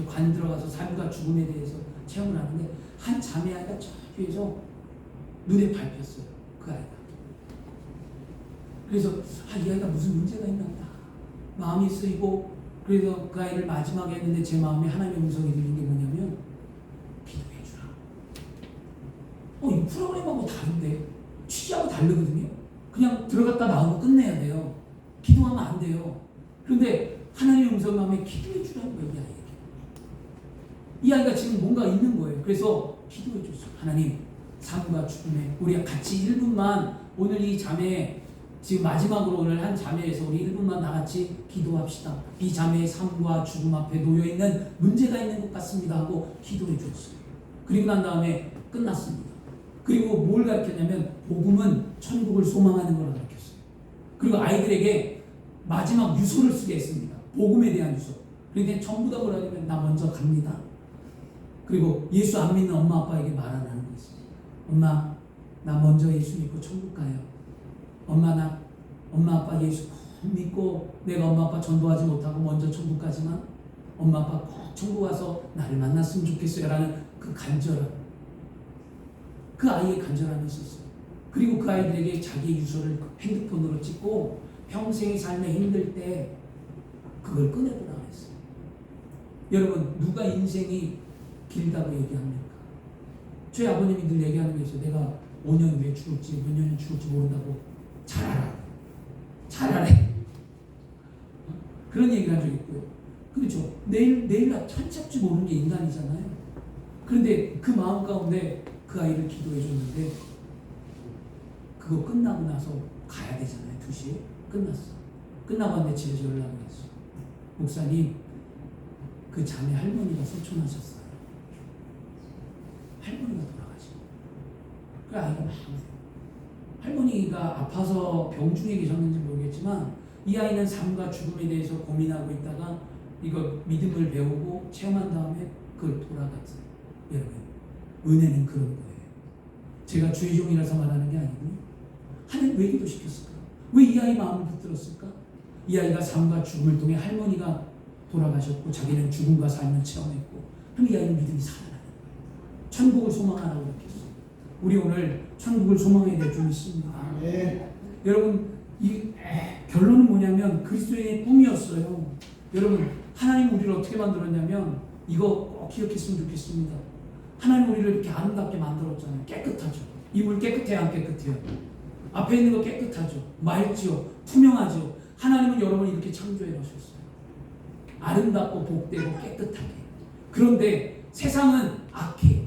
관 들어가서 삶과 죽음에 대해서 체험을 하는데 한 자매 아이가 저 뒤에서 눈에 밟혔어요. 그 아이가. 그래서 이 아이가 무슨 문제가 있나 보다. 마음이 쓰이고, 그래서 그 아이를 마지막에 했는데 제 마음에 하나님의 음성이 들린 게 뭐냐면 기도해주라. 이 프로그램하고 다른데 취지하고 다르거든요. 그냥 들어갔다 나오고 끝내야 돼요. 기도하면 안 돼요. 그런데 하나님의 음성 마음에 기도해주라는 거예요. 이 아이가 지금 뭔가 있는 거예요. 그래서 기도해줬어요. 하나님, 삶과 죽음에 우리가 같이 1분만 오늘 이 자매 지금 마지막으로 오늘 한 자매에서 우리 1분만 다 같이 기도합시다. 이 자매의 삶과 죽음 앞에 놓여있는 문제가 있는 것 같습니다 하고 기도해 주었어요. 그리고 난 다음에 끝났습니다. 그리고 뭘 가르쳤냐면 복음은 천국을 소망하는 걸 가르쳤어요. 그리고 아이들에게 마지막 유서를 쓰게 했습니다. 복음에 대한 유서. 그런데 전부 다 뭐라 하냐면 나 먼저 갑니다. 그리고 예수 안 믿는 엄마 아빠에게 말 안 하는 거 있어요. 엄마, 나 먼저 예수 믿고 천국 가요. 엄마 아빠 예수 꼭 믿고 내가 엄마 아빠 전도하지 못하고 먼저 천국 가지만 엄마 아빠 꼭 천국 와서 나를 만났으면 좋겠어요 라는 그 간절함, 그 아이의 간절함이 있었어요. 그리고 그 아이들에게 자기의 유서를 핸드폰으로 찍고 평생의 삶에 힘들 때 그걸 꺼내보라 했어요. 여러분, 누가 인생이 길다고 얘기합니까? 저희 아버님이 늘 얘기하는 게 있어요. 내가 5년 후에 죽을지 몇 년이 죽을지 모른다고 잘 알아. 잘 알아. 그런 얘기를 한 적이 있고요. 그렇죠. 내일 한참지 모르는 게 인간이잖아요. 그런데 그 마음 가운데 그 아이를 기도해 줬는데 그거 끝나고 나서 가야 되잖아요. 2시에 끝났어. 끝나고 왔는데 집에서 연락을 했어. 목사님, 그 자매 할머니가 소천하셨어요. 할머니가 돌아가시고 그 아이가 막 할머니가 아파서 병중에 계셨는지 모르겠지만 이 아이는 삶과 죽음에 대해서 고민하고 있다가 이거 믿음을 배우고 체험한 다음에 그걸 돌아갔어요. 여러분, 은혜는 그런 거예요. 제가 주의종이라서 말하는 게 아니고 하나님 왜 기도시켰을까? 왜 이 아이 마음을 붙들었을까? 이 아이가 삶과 죽음을 통해 할머니가 돌아가셨고 자기는 죽음과 삶을 체험했고 그럼 이 아이는 믿음이 살아나는 거예요. 천국을 소망하라고 그랬겠어요. 우리 오늘 천국을 소망해야 될 줄 믿습니다. 여러분, 이 결론은 뭐냐면 그리스도인의 꿈이었어요. 여러분, 하나님 우리를 어떻게 만들었냐면 이거 꼭 기억했으면 좋겠습니다. 하나님 우리를 이렇게 아름답게 만들었잖아요. 깨끗하죠. 이 물 깨끗해요, 안 깨끗해요? 앞에 있는 거 깨끗하죠. 맑죠. 투명하죠. 하나님은 여러분을 이렇게 창조해 놓으셨어요. 아름답고 복되고 깨끗하게. 그런데 세상은 악해.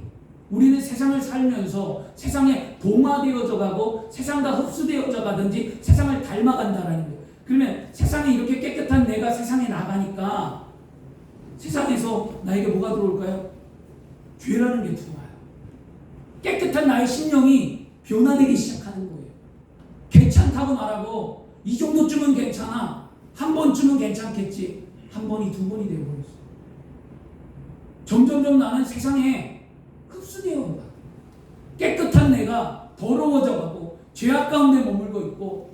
우리는 세상을 살면서 세상에 동화되어져 가고 세상과 흡수되어져 가든지 세상을 닮아간다라는 거예요. 그러면 세상에 이렇게 깨끗한 내가 세상에 나가니까 세상에서 나에게 뭐가 들어올까요? 죄라는 게 들어와요. 깨끗한 나의 심령이 변화되기 시작하는 거예요. 괜찮다고 말하고 이 정도쯤은 괜찮아. 한 번쯤은 괜찮겠지. 한 번이 두 번이 되어버렸어. 점점점 나는 세상에 흡수되어 온다. 깨끗한 내가 더러워져 가고 죄악 가운데 머물고 있고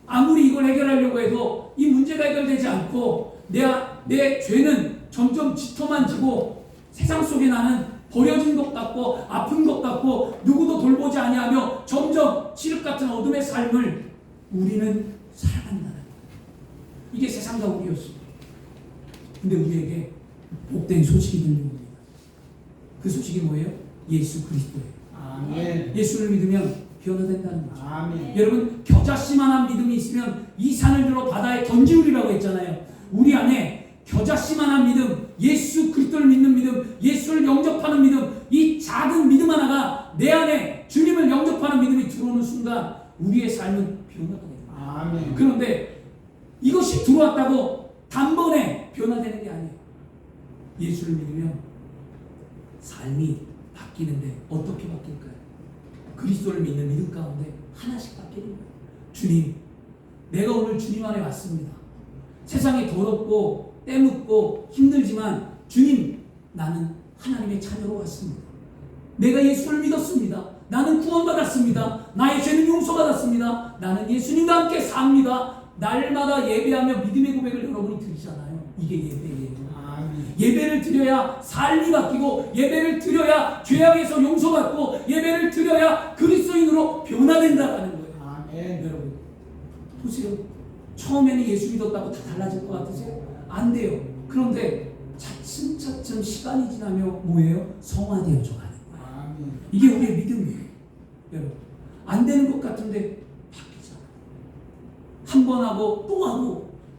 아무리 이걸 해결하려고 해도 이 문제가 해결되지 않고 내 죄는 점점 짙어만 지고 세상 속에 나는 버려진 것 같고 아픈 것 같고 누구도 돌보지 아니하며 점점 칠흑 같은 어둠의 삶을 우리는 살아간다는 거예요. 이게 세상과 우리였습니다. 근데 우리에게 복된 소식이 들려옵니다. 그 소식이 뭐예요? 예수 그리스도예요. 아멘. 예수를 믿으면 변화된다는 거죠. 아멘. 여러분, 겨자씨만한 믿음이 있으면 이 산을 들어 바다에 던지우리라고 했잖아요. 우리 안에 겨자씨만한 믿음, 예수 그리스도를 믿는 믿음, 예수를 영접하는 믿음, 이 작은 믿음 하나가 내 안에 주님을 영접하는 믿음이 들어오는 순간 우리의 삶은 변화가 됩니다. 아멘. 그런데 이것이 들어왔다고 단번에 변화되는 게 아니에요. 예수를 믿으면 삶이 바뀌는데 어떻게 바뀔까요? 그리스도를 믿는 믿음 가운데 하나씩 바뀌는 거예요. 주님, 내가 오늘 주님 안에 왔습니다. 세상이 더럽고 때묻고 힘들지만 주님, 나는 하나님의 자녀로 왔습니다. 내가 예수를 믿었습니다. 나는 구원받았습니다. 나의 죄는 용서받았습니다. 나는 예수님과 함께 삽니다. 날마다 예배하며 믿음의 고백을 여러분이 드리잖아요. 이게 예배예요. 아멘. 예배를 드려야 삶이 바뀌고 예배를 드려야 죄악에서 용서받고 예배를 드려야 그리스도인으로 변화된다는 거예요. 아멘. 여러분 보세요. 처음에는 예수 믿었다고 다 달라질 것 같으세요? 안 돼요. 그런데 차츰차츰 시간이 지나면 뭐예요? 성화되어져 가는 거예요. 아멘. 이게 우리의 믿음이에요. 여러분, 안 되는 것 같은데 바뀌잖아요. 한 번 하고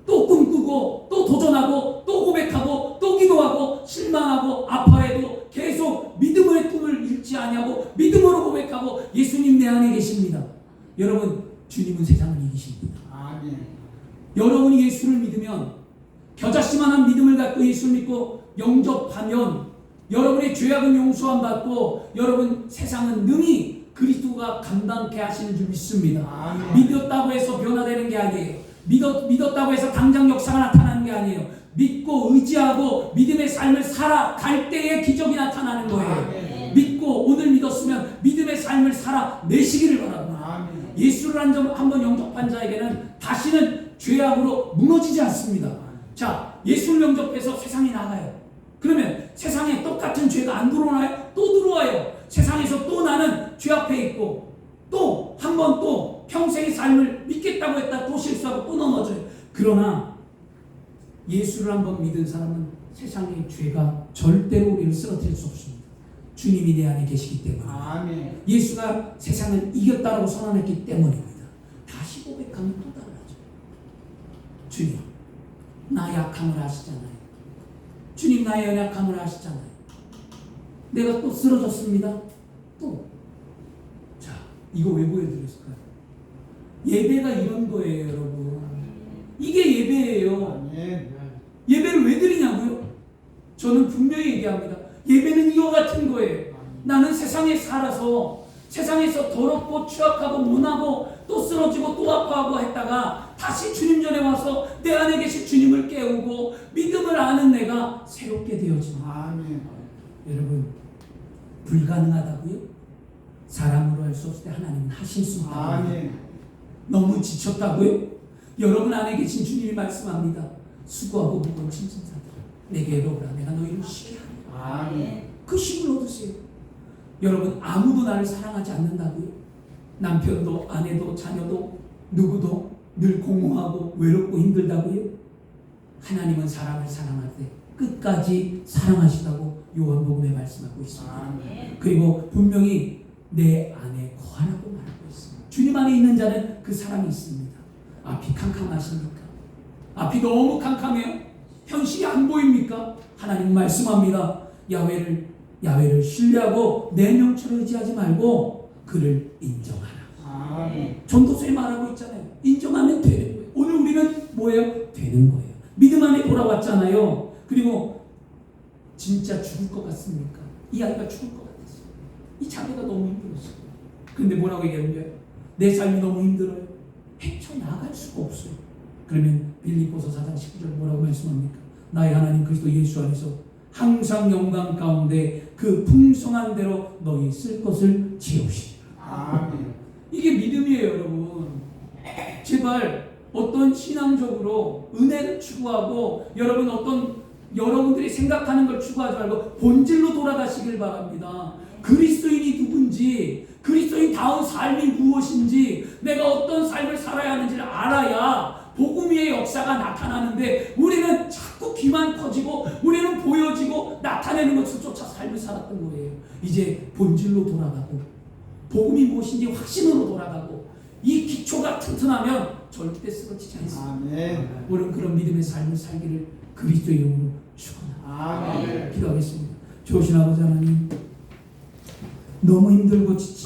또 꿈꾸고 또 도전하고 또 고백하고 또 기도하고 실망하고 아파해도 계속 믿음의 꿈을 잃지 아니하고 믿음으로 고백하고 예수님 내 안에 계십니다. 여러분, 주님은 세상을 이기십니다. 아멘. 여러분이 예수를 믿으면 겨자씨만한 믿음을 갖고 예수를 믿고 영접하면 여러분의 죄악은 용서함 받고 여러분 세상은 능히 그리스도가 감당케 하시는 줄 믿습니다. 아멘. 믿었다고 해서 변화되는 게 아니에요. 믿었다고 해서 당장 역사가 나타나는 게 아니에요. 믿고 의지하고 믿음의 삶을 살아갈 때에 기적이 나타나는 거예요. 아멘. 믿고 오늘 믿었으면 믿음의 삶을 살아내시기를 바랍니다. 아멘. 예수를 한번 영접한 자에게는 다시는 죄악으로 무너지지 않습니다. 자, 예수를 영접해서 세상에 나가요. 그러면 세상에 똑같은 죄가 안 들어오나요? 또 들어와요. 세상에서 또 나는 죄 앞에 있고 또 한 번 또 평생의 삶을 믿겠다고 했다 또 실수하고 또 넘어져요. 그러나 예수를 한번 믿은 사람은 세상의 죄가 절대로 우리를 쓰러뜨릴 수 없습니다. 주님이 내 안에 계시기 때문에 아멘. 예수가 세상을 이겼다라고 선언했기 때문입니다. 다시 고백하면 또 달라져. 주님, 나 약함을 아시잖아요. 주님, 나의 연약함을 아시잖아요. 내가 또 쓰러졌습니다. 또. 자, 이거 왜 보여드렸을까요? 예배가 이런 거예요, 여러분. 이게 예배예요. 아멘. 예배를 왜 드리냐고요? 저는 분명히 얘기합니다. 예배는 이와 같은 거예요. 나는 세상에 살아서 세상에서 더럽고 추악하고 문하고 또 쓰러지고 또 아파하고 했다가 다시 주님 전에 와서 내 안에 계신 주님을 깨우고 믿음을 아는 내가 새롭게 되어집니다. 아멘. 여러분, 불가능하다고요? 사람으로 할 수 없을 때 하나님은 하실 수 있다고요. 아멘. 너무 지쳤다고요? 여러분 안에 계신 주님이 말씀합니다. 수고하고 무거운 짐진 자들아, 내게 오라, 내가 너희를 쉬게 하리라. 아멘. 그 힘을 얻으세요. 여러분, 아무도 나를 사랑하지 않는다고요? 남편도 아내도 자녀도 누구도 늘 공허하고 외롭고 힘들다고요? 하나님은 사람을 사랑할 때 끝까지 사랑하시다고 요한복음에 말씀하고 있습니다. 아멘. 그리고 분명히 내 안에 거하라고 말하고 있습니다. 주님 안에 있는 자는 그 사랑이 있습니다. 앞이 캄캄하십니까? 앞이 너무 캄캄해요? 현실이 안 보입니까? 하나님 말씀합니다. 야훼를 신뢰하고 내 명철을 의지하지 말고 그를 인정하라. 아멘. 전도서에 말하고 있잖아요. 인정하면 되는 거예요. 오늘 우리는 뭐예요? 되는 거예요. 믿음 안에 돌아왔잖아요. 그리고 진짜 죽을 것 같습니까? 이 아이가 죽을 것 같았어요. 이 자매가 너무 힘들었어요. 그런데 뭐라고 얘기하는 거예요? 내 삶이 너무 힘들어요. 헤쳐나갈 수가 없어요. 그러면 빌립보서 4장 19절 뭐라고 말씀합니까? 나의 하나님 그리스도 예수 안에서 항상 영광 가운데 그 풍성한 대로 너희 쓸 것을 채우시리라. 아멘. 이게 믿음이에요, 여러분. 제발 어떤 신앙적으로 은혜를 추구하고 여러분들이 생각하는 걸 추구하지 말고 본질로 돌아가시길 바랍니다. 그리스도인이 누군지, 그리스도인다운 삶이 무엇인지, 내가 어떤 삶을 살아야 하는지를 알아야 복음의 역사가 나타나는데 우리는 자꾸 귀만 커지고 우리는 보여지고 나타내는 것을 쫓아 삶을 살았던 거예요. 이제 본질로 돌아가고 복음이 무엇인지 확신으로 돌아가고 이 기초가 튼튼하면 절대 쓰러지지 않습니다. 아멘. 우리는 그런 믿음의 삶을 살기를 그리스도의 이름으로 축원합니다. 아멘. 기도하겠습니다. 좋으신 아버지 하나님, 너무 힘들고 지치다